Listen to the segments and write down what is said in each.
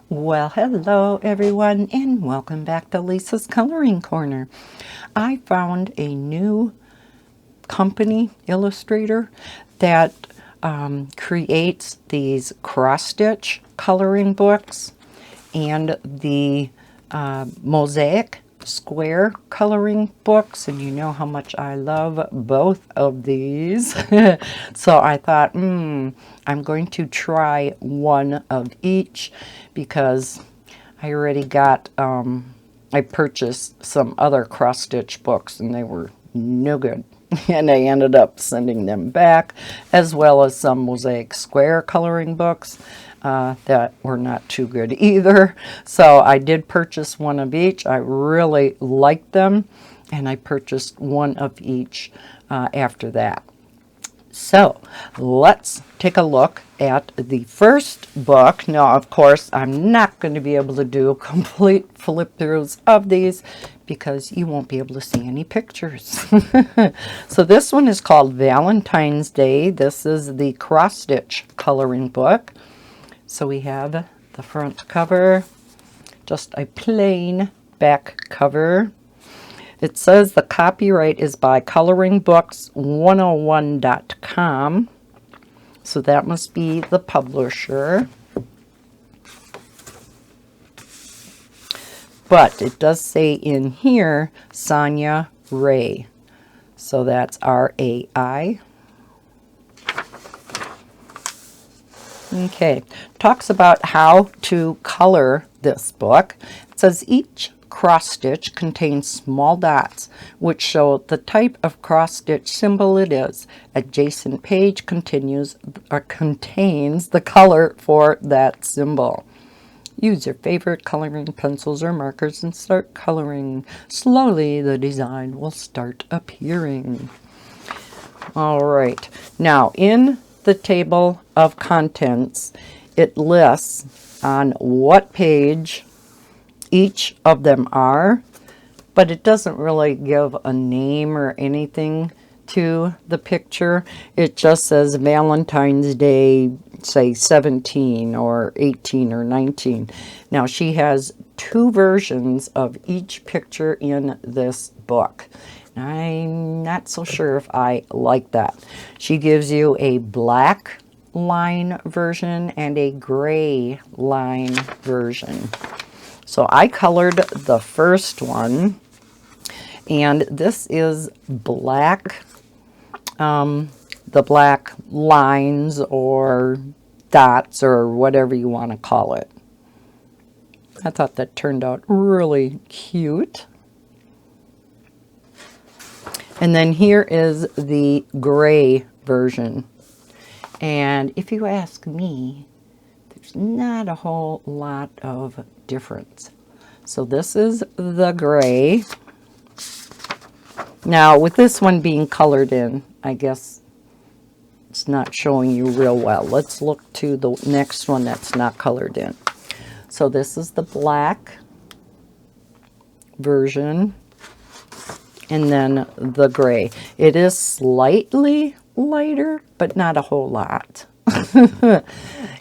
Well, hello everyone, and welcome back to Lisa's Coloring Corner. I found a new company illustrator that creates these cross-stitch coloring books and the Mosaic Square coloring books, and you know how much I love both of these. So I thought, I'm going to try one of each because I already got, I purchased some other cross-stitch books and they were no good. And I ended up sending them back, as well as some Mosaic Square coloring books that were not too good either. So I did purchase one of each. I really liked them, and I purchased one of each after that. So let's take a look at the first book. Now, of course, I'm not going to be able to do complete flip throughs of these because you won't be able to see any pictures. So this one is called Valentine's Day. This is the cross stitch coloring book. So we have the front cover, just a plain back cover. It says the copyright is by coloringbooks101.com. So that must be the publisher. But it does say in here, Sonia Rai. So that's R-A-I. Okay, talks about how to color this book. It says each cross stitch contains small dots which show the type of cross stitch symbol it is. Adjacent page contains the color for that symbol. Use your favorite coloring pencils or markers and start coloring. Slowly the design will start appearing. All right, now in the table of contents, it lists on what page each of them are, but it doesn't really give a name or anything to the picture. It just says Valentine's Day, say 17 or 18 or 19. Now she has two versions of each picture in this book. I'm not so sure if I like that. She gives you a black line version and a gray line version. So I colored the first one, and this is black, the black lines or dots or whatever you want to call it. I thought that turned out really cute. And then here is the gray version. And if you ask me, there's not a whole lot of difference. So this is the gray. Now with this one being colored in, I guess it's not showing you real well. Let's look to the next one that's not colored in. So this is the black version, and then the gray. It is slightly lighter, but not a whole lot.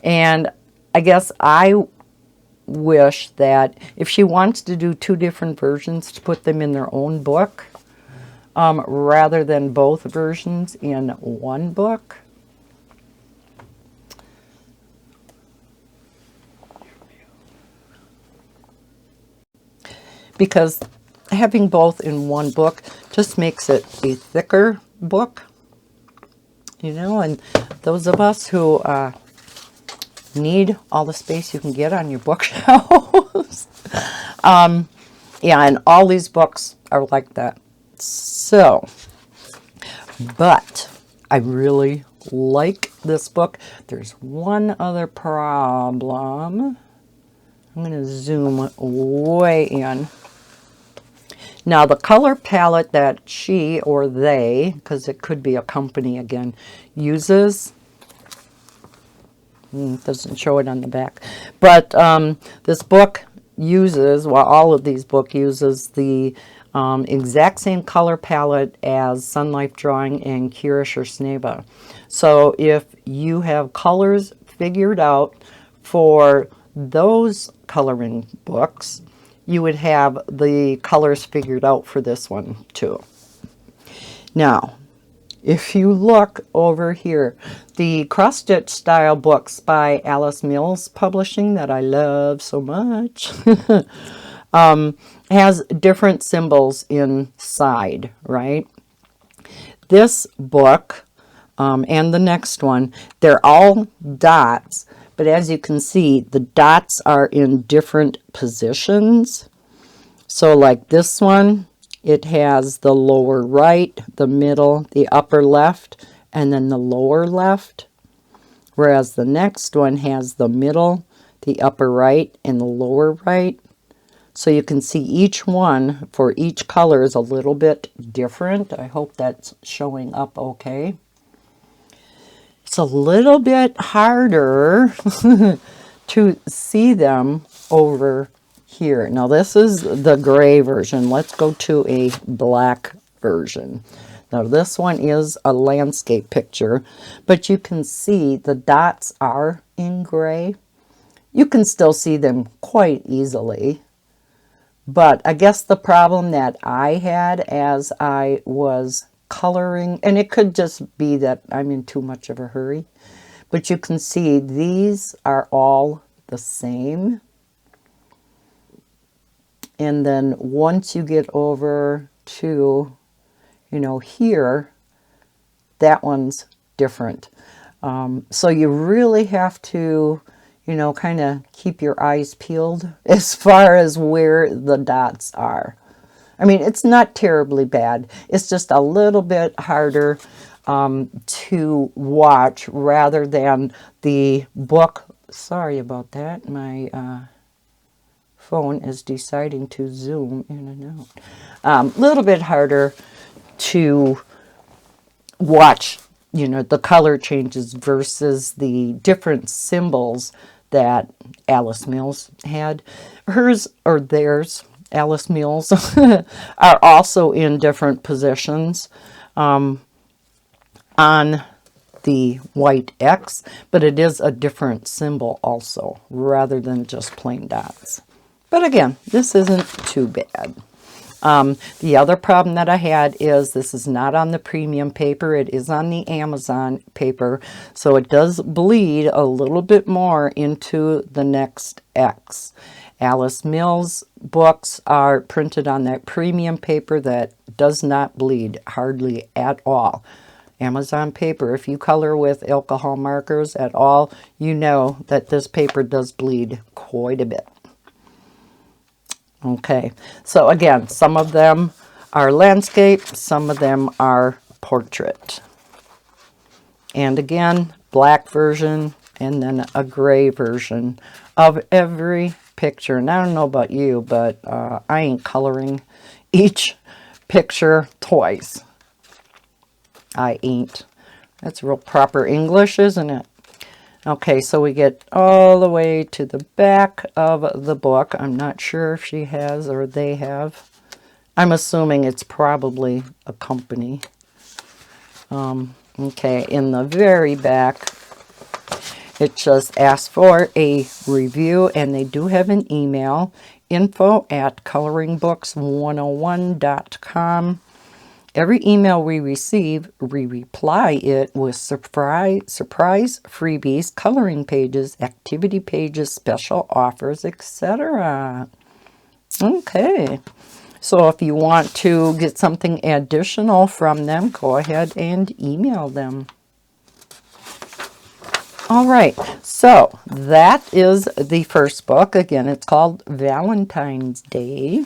And I guess I wish that if she wants to do two different versions, to put them in their own book, rather than both versions in one book. Because having both in one book just makes it a thicker book, you know, and those of us who need all the space you can get on your bookshelves. Yeah, and all these books are like that. So, but I really like this book. There's one other problem. I'm going to zoom way in. Now the color palette that she or they, because it could be a company again, uses, it doesn't show it on the back, but this book uses, well, all of these books uses the exact same color palette as Sun Life Drawing and Kirish or Sneva. So if you have colors figured out for those coloring books, you would have the colors figured out for this one too. Now, if you look over here, the cross-stitch style books by Alice Mills Publishing that I love so much has different symbols inside, right? This book and the next one, they're all dots, but as you can see, the dots are in different positions. So like this one, it has the lower right, the middle, the upper left, and then the lower left. Whereas the next one has the middle, the upper right, and the lower right. So you can see each one for each color is a little bit different. I hope that's showing up okay. It's a little bit harder to see them over here. Now this is the gray version. Let's go to a black version. Now this one is a landscape picture, but you can see the dots are in gray. You can still see them quite easily. But I guess the problem that I had as I was coloring, and it could just be that I'm in too much of a hurry, but you can see these are all the same. And then once you get over to, here, that one's different. So you really have to, kind of keep your eyes peeled as far as where the dots are. I mean, it's not terribly bad. It's just a little bit harder to watch rather than the book. Sorry about that. My phone is deciding to zoom in and out. A little bit harder to watch, the color changes versus the different symbols that Alice Mills had. Hers, or theirs, Alice Mills, are also in different positions on the white X, but it is a different symbol also, rather than just plain dots. But again, this isn't too bad. The other problem that I had is this is not on the premium paper. It is on the Amazon paper. So it does bleed a little bit more into the next X. Alice Mills books are printed on that premium paper that does not bleed hardly at all. Amazon paper, if you color with alcohol markers at all, you know that this paper does bleed quite a bit. Okay, so again, some of them are landscape, some of them are portrait. And again, black version and then a gray version of every picture. And I don't know about you, but I ain't coloring each picture twice. I ain't. That's real proper English, isn't it? Okay, so we get all the way to the back of the book. I'm not sure if she has or they have. I'm assuming it's probably a company. Okay, in the very back, it just asks for a review, and they do have an email, info@coloringbooks101.com. Every email we receive, we reply it with surprise freebies, coloring pages, activity pages, special offers, etc. Okay, so if you want to get something additional from them, go ahead and email them. All right, so that is the first book. Again, it's called Valentine's Day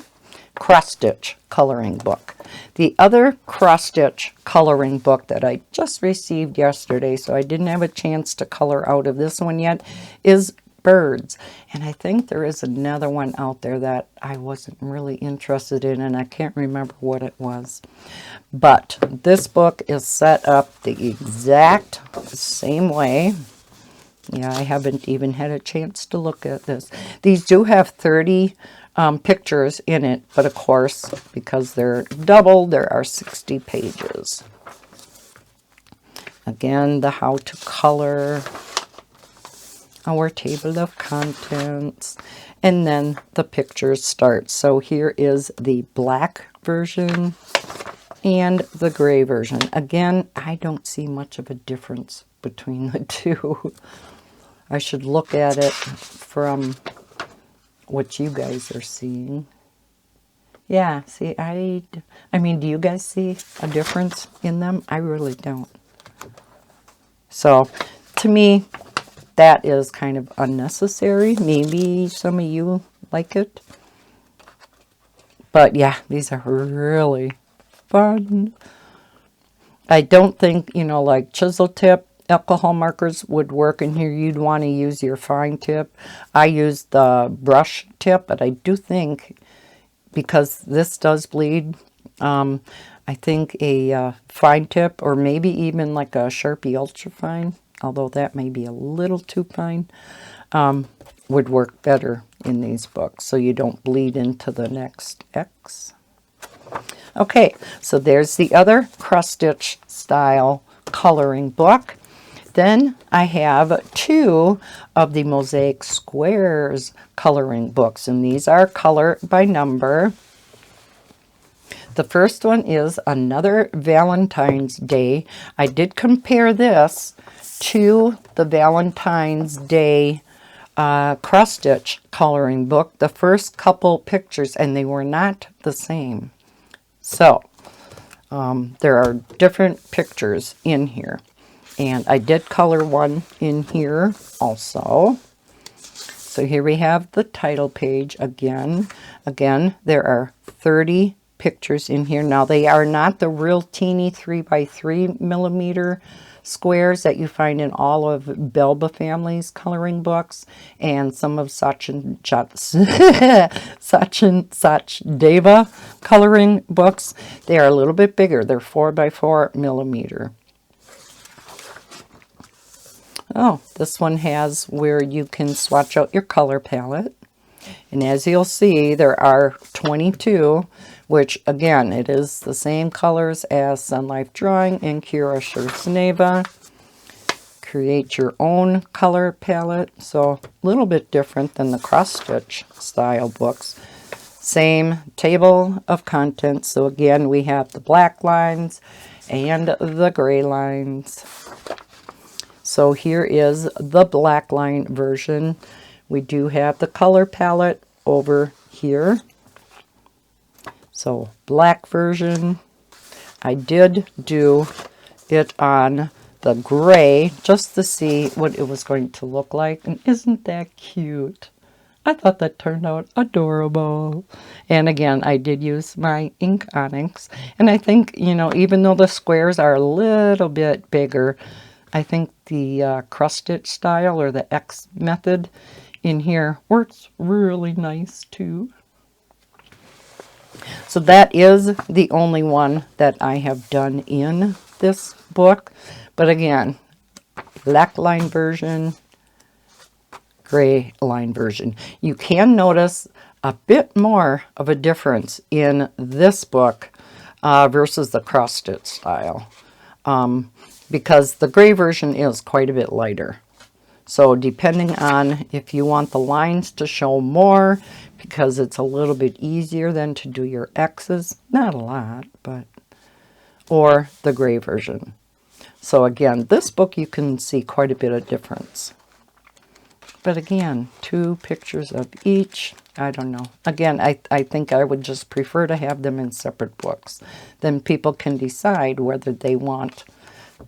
cross-stitch coloring book. The other cross-stitch coloring book that I just received yesterday, so I didn't have a chance to color out of this one yet, is birds. And I think there is another one out there that I wasn't really interested in, and I can't remember what it was. But this book is set up the exact same way. Yeah, I haven't even had a chance to look at this. These do have 30 pictures in it, but of course, because they're double, there are 60 pages. Again, the how to color. our table of contents, and then the pictures start. So here is the black version and the gray version. Again, I don't see much of a difference between the two. I should look at it from what you guys are seeing. Yeah, see, I mean, do you guys see a difference in them? I really don't. So, to me, that is kind of unnecessary. Maybe some of you like it. But yeah, these are really fun. I don't think, you know, like chisel tip, alcohol markers would work in here. You'd want to use your fine tip. I use the brush tip, but I do think, because this does bleed, I think a fine tip, or maybe even like a Sharpie Ultra Fine, although that may be a little too fine, would work better in these books, so you don't bleed into the next X. Okay, so there's the other cross-stitch style coloring book. Then I have 2 of the Mosaic Squares coloring books, and these are color by number. The first one is Another Valentine's Day. I did compare this to the Valentine's Day cross-stitch coloring book, the first couple pictures, and they were not the same. So, there are different pictures in here. And I did color one in here also. So here we have the title page again. Again, there are 30 pictures in here. Now, they are not the real teeny 3x3 millimeter squares that you find in all of Belba family's coloring books and some of such and such Deva coloring books. They are a little bit bigger. They're 4x4 millimeter. Oh, this one has where you can swatch out your color palette. And as you'll see, there are 22, which again, it is the same colors as Sun Life Drawing and Kira Sherzneva. Create your own color palette. So a little bit different than the cross-stitch style books. Same table of contents. So again, we have the black lines and the gray lines. So here is the black line version. We do have the color palette over here. So black version. I did do it on the gray just to see what it was going to look like. And isn't that cute? I thought that turned out adorable. And again, I did use my ink onyx. And I think, you know, even though the squares are a little bit bigger, I think the cross-stitch style or the X method in here works really nice too. So that is the only one that I have done in this book. But again, black line version, gray line version. You can notice a bit more of a difference in this book versus the cross-stitch style. Because the gray version is quite a bit lighter. So depending on if you want the lines to show more, because it's a little bit easier than to do your X's, not a lot, but, or the gray version. So again, this book you can see quite a bit of difference. But again, 2 pictures of each. I don't know. Again, I think I would just prefer to have them in separate books. Then people can decide whether they want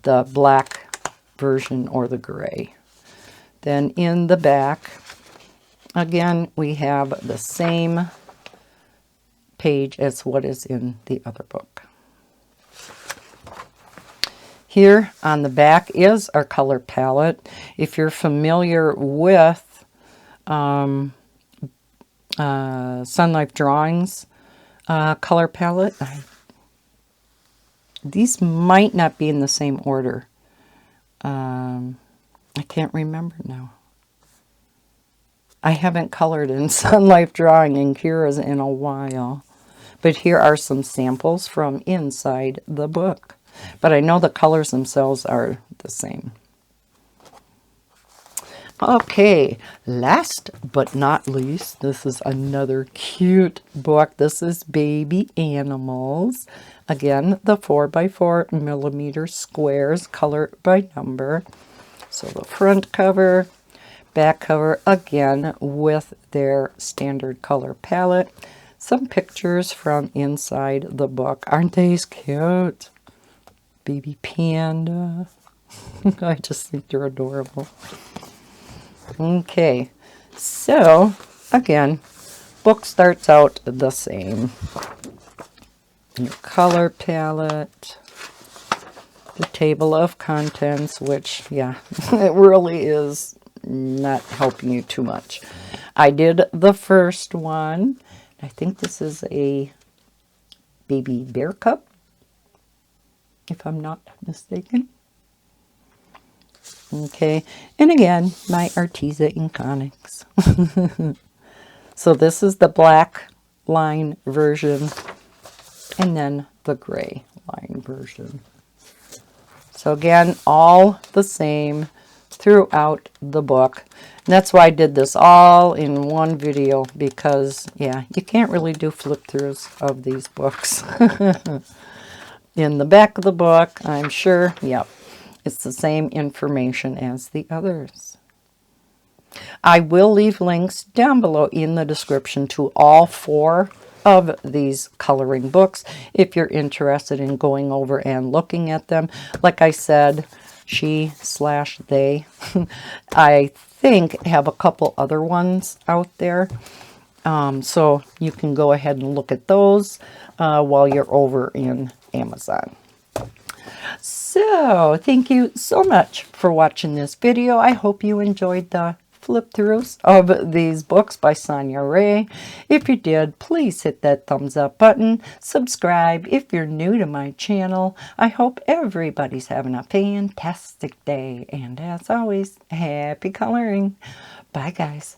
the black version or the gray. Then in the back, again, we have the same page as what is in the other book. Here on the back is our color palette. If you're familiar with Sun Life Drawings color palette, these might not be in the same order. I can't remember now. I haven't colored in Sun Life Drawing and Kira's in a while. But here are some samples from inside the book. But I know the colors themselves are the same. Okay, last but not least, this is another cute book. This is Baby Animals. Again, the 4x4 millimeter squares, color by number. So the front cover, back cover, again with their standard color palette. Some pictures from inside the book. Aren't they cute? Baby panda. I just think they're adorable. Okay, so again, book starts out the same. Your color palette, the table of contents, which, yeah, it really is not helping you too much. I did the first one. I think this is a baby bear cup, if I'm not mistaken. Okay, and again, my Arteza Iconics. So this is the black line version, and then the gray line version. So again, all the same throughout the book. And that's why I did this all in one video, because, yeah, you can't really do flip-throughs of these books. In the back of the book, I'm sure, yep, it's the same information as the others. I will leave links down below in the description to all 4 of these coloring books if you're interested in going over and looking at them. Like I said, she/they, I think, have a couple other ones out there. So you can go ahead and look at those while you're over in Amazon. So, thank you so much for watching this video. I hope you enjoyed the flip-throughs of these books by Sonia Rai. If you did, please hit that thumbs up button. Subscribe if you're new to my channel. I hope everybody's having a fantastic day. And as always, happy coloring. Bye, guys.